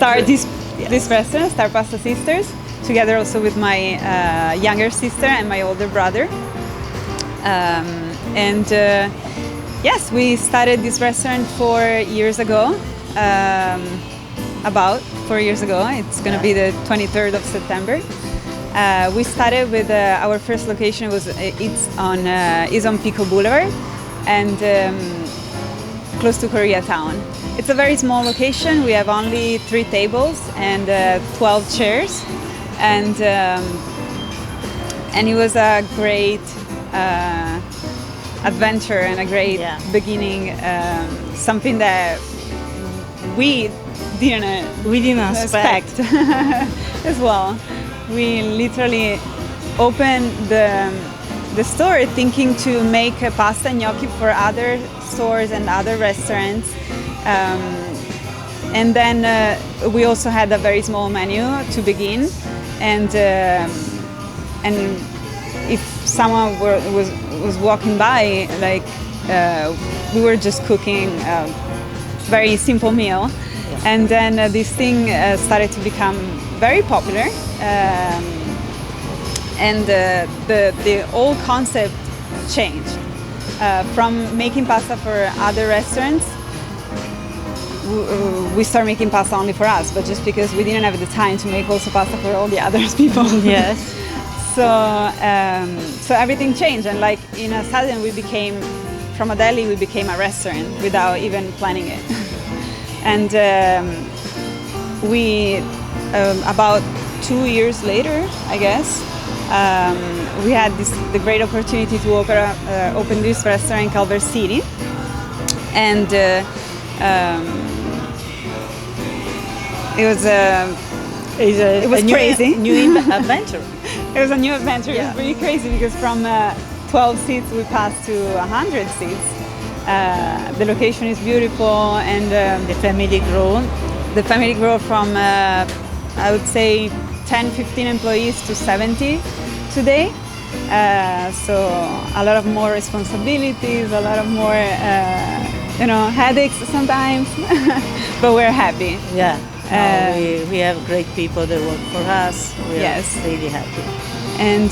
start this restaurant, Start Pasta Sisters, together also with my younger sister and my older brother. Yes, we started this restaurant 4 years ago, about 4 years ago. It's going to be the 23rd of September. We started with our first location is on Pico Boulevard and close to Koreatown. It's a very small location. We have only 3 tables and 12 chairs, and it was a great adventure and a great beginning. Something that we didn't expect as well. We literally opened the store thinking to make pasta and gnocchi for other stores and other restaurants. And then we also had a very small menu to begin, and if someone was walking by, like we were just cooking a very simple meal, and then this thing started to become very popular, and the whole concept changed from making pasta for other restaurants. We started making pasta only for us, but just because we didn't have the time to make also pasta for all the other people. Yes. So everything changed, and like in a sudden from a deli we became a restaurant without even planning it. And we about 2 years later, I guess, we had the great opportunity to open this restaurant in Culver City, and it was crazy. New adventure. It was a new adventure. It was really crazy because from 12 seats we passed to 100 seats. The location is beautiful, and the family grown. The family grew from I would say 10-15 employees to 70 today. So a lot of more responsibilities, a lot of more headaches sometimes, but we're happy. Yeah. We have great people that work for us. We are really happy. And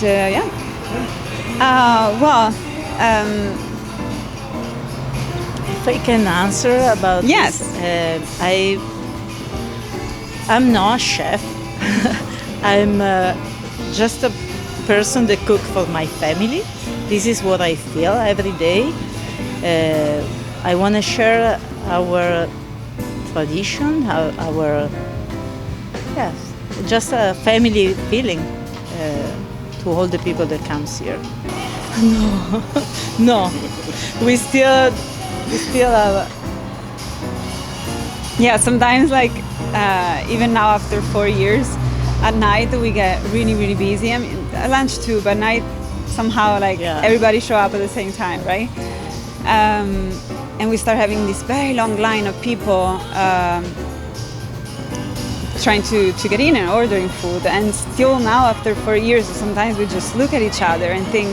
if I can answer about this, I'm not a chef. I'm just a person that cooks for my family. This is what I feel every day. I want to share our tradition, just a family feeling to all the people that comes here. No, we still have. Yeah, sometimes like even now after 4 years, at night we get really, really busy. I mean, at lunch too, but at night somehow everybody show up at the same time, right? And we start having this very long line of people trying to get in and ordering food. And still now, after 4 years, sometimes we just look at each other and think,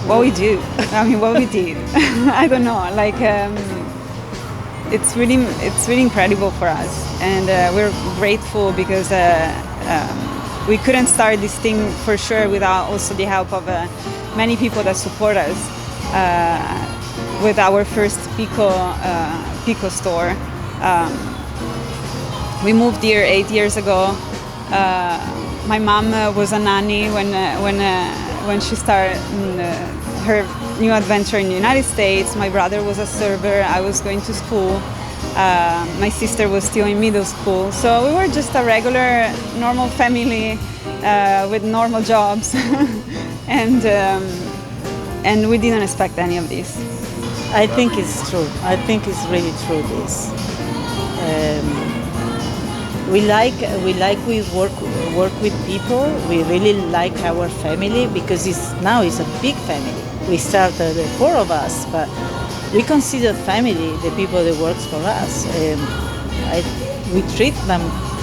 what we do? I mean, what we did? I don't know. Like, it's really incredible for us, and we're grateful because we couldn't start this thing for sure without also the help of many people that support us. With our first Pico store. We moved here 8 years ago. My mom was a nanny when she started her new adventure in the United States. My brother was a server. I was going to school. My sister was still in middle school. So we were just a regular, normal family with normal jobs, and we didn't expect any of this. I think it's true. I think it's really true. This we work with people. We really like our family because now it's a big family. We started the 4 of us, but we consider family the people that works for us. We treat them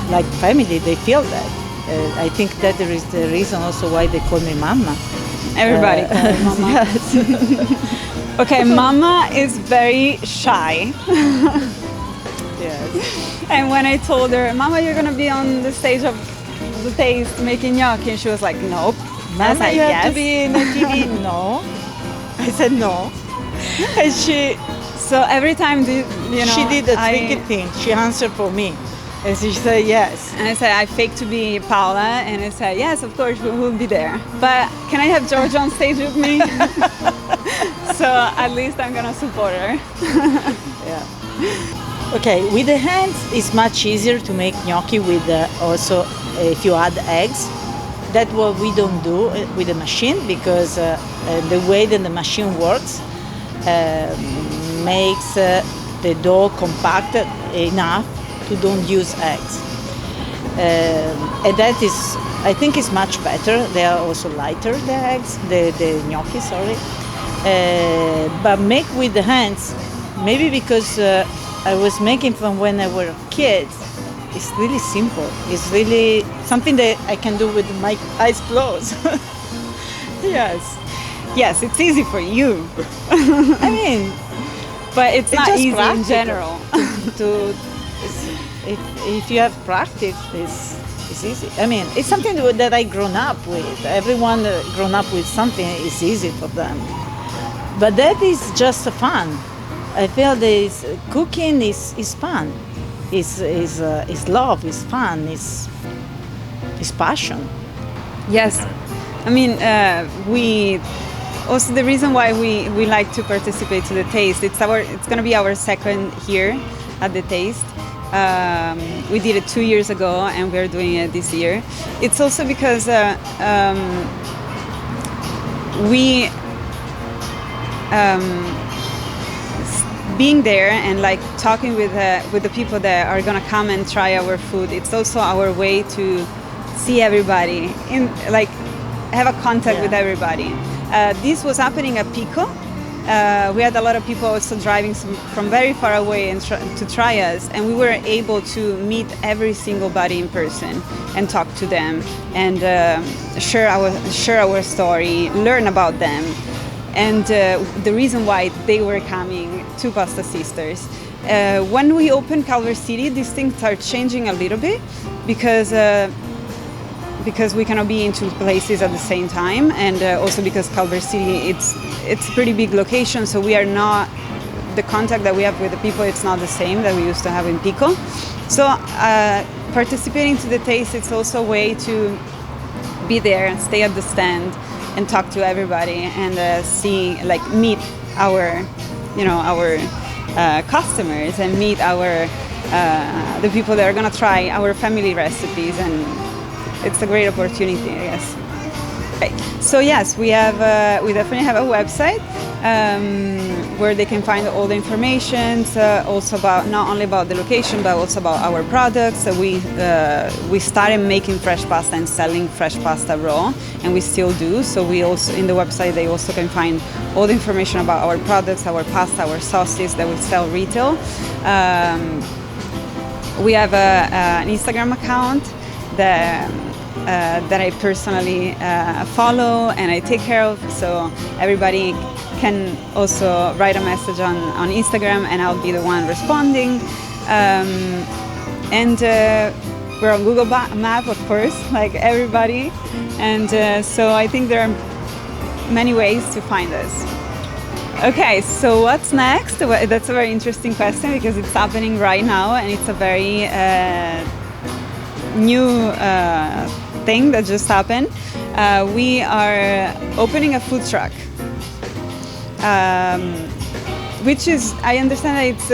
like family. They feel that. I think that is the reason also why they call me Mama. Everybody calls me Mama. Yes. Okay, Mama is very shy. Yes. And when I told her, Mama, you're gonna be on the stage of the taste making gnocchi, and she was like, nope. I was Mama, like, you have yes. to be in the TV. No. I said no. And So every time, she did a tricky thing. She answered for me. And she said yes. And I said, I fake to be Paola. And I said, yes, of course, we will be there. But can I have Giorgia on stage with me? So at least I'm going to support her. Yeah. Okay, with the hands, it's much easier to make gnocchi with also if you add eggs. That's what we don't do with the machine, because the way that the machine works makes the dough compact enough to don't use eggs. And that is, I think, is much better. They are also lighter, the eggs, the gnocchi, sorry. But make with the hands, maybe because I was making from when I were kids. It's really simple. It's really something that I can do with my eyes closed. Yes, it's easy for you. I mean, but it's not just easy in practical. general. If you have practice, it's easy. I mean, it's something that I grown up with. Everyone grown up with something is easy for them. But that is just fun. I feel that cooking is fun. It's love. It's fun. It's passion. Yes, I mean, we also, the reason why we like to participate to the taste, it's going to be our second year at the taste. We did it 2 years ago, and we're doing it this year. It's also because we being there and like talking with the people that are gonna come and try our food. It's also our way to see everybody like have a contact with everybody. This was happening at Pico. We had a lot of people also driving from very far away and to try us, and we were able to meet every single body in person and talk to them and share our story, learn about them. And the reason why they were coming to Pasta Sisters. When we opened Culver City, these things are changing a little bit because we cannot be in two places at the same time, and also because Culver City it's a pretty big location, so we are not, the contact that we have with the people, it's not the same that we used to have in Pico. So participating to the taste, it's also a way to be there, stay at the stand, and talk to everybody and meet our customers and meet the people that are gonna try our family recipes, and it's a great opportunity, I guess. Okay. So yes, we definitely have a website where they can find all the information, also about not only about the location but also about our products. So we started making fresh pasta and selling fresh pasta raw, and we still do. So we also, in the website, they also can find all the information about our products, our pasta, our sauces that we sell retail. We have an Instagram account that I personally follow and I take care of, so everybody can also write a message on Instagram and I'll be the one responding. And we're on Google Map, of course, like everybody, and so I think there are many ways to find us. Okay, so what's next? That's a very interesting question because it's happening right now, and it's a very new thing that just happened. We are opening a food truck, which is, I understand that it's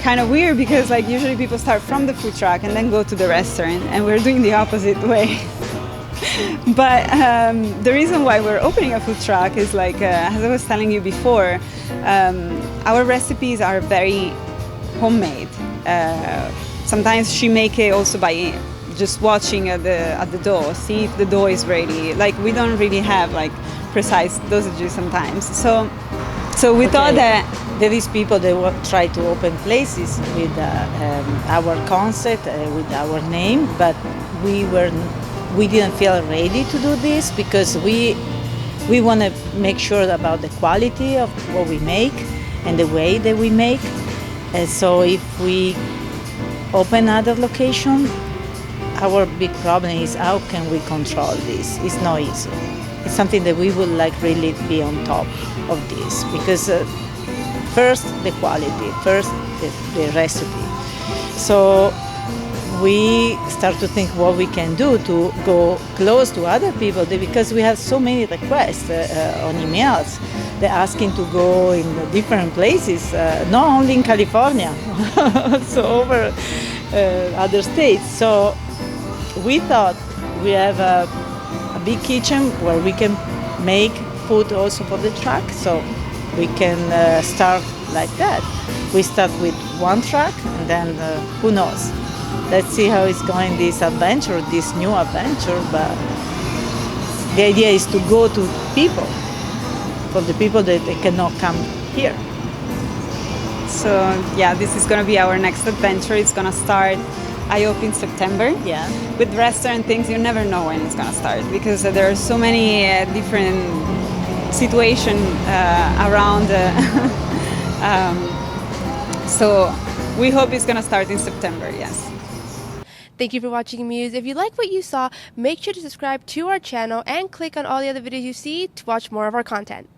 kind of weird because like usually people start from the food truck and then go to the restaurant, and we're doing the opposite way. But the reason why we're opening a food truck is like, as I was telling you before, our recipes are very homemade. Sometimes she make it also by just watching at the dough, see if the dough is ready. Like we don't really have like precise dosages sometimes. So we thought that there is people that try to open places with our concept, with our name, but we didn't feel ready to do this because we want to make sure about the quality of what we make and the way that we make. And so if we open other location. Our big problem is how can we control this? It's not easy. It's something that we would like really be on top of this because first the quality, first the recipe. So we start to think what we can do to go close to other people because we have so many requests on emails. They're asking to go in different places, not only in California, so over other states. So we thought we have a big kitchen where we can make food also for the truck, so we can start like that. We start with one truck and then who knows. Let's see how it's going, this adventure, this new adventure, but the idea is to go to people, for the people that they cannot come here. So yeah, this is going to be our next adventure. It's going to start, I hope, in September. Yeah. With restaurant things, you never know when it's going to start because there are so many different situations around. So we hope it's going to start in September, yes. Thank you for watching Muse. If you like what you saw, make sure to subscribe to our channel and click on all the other videos you see to watch more of our content.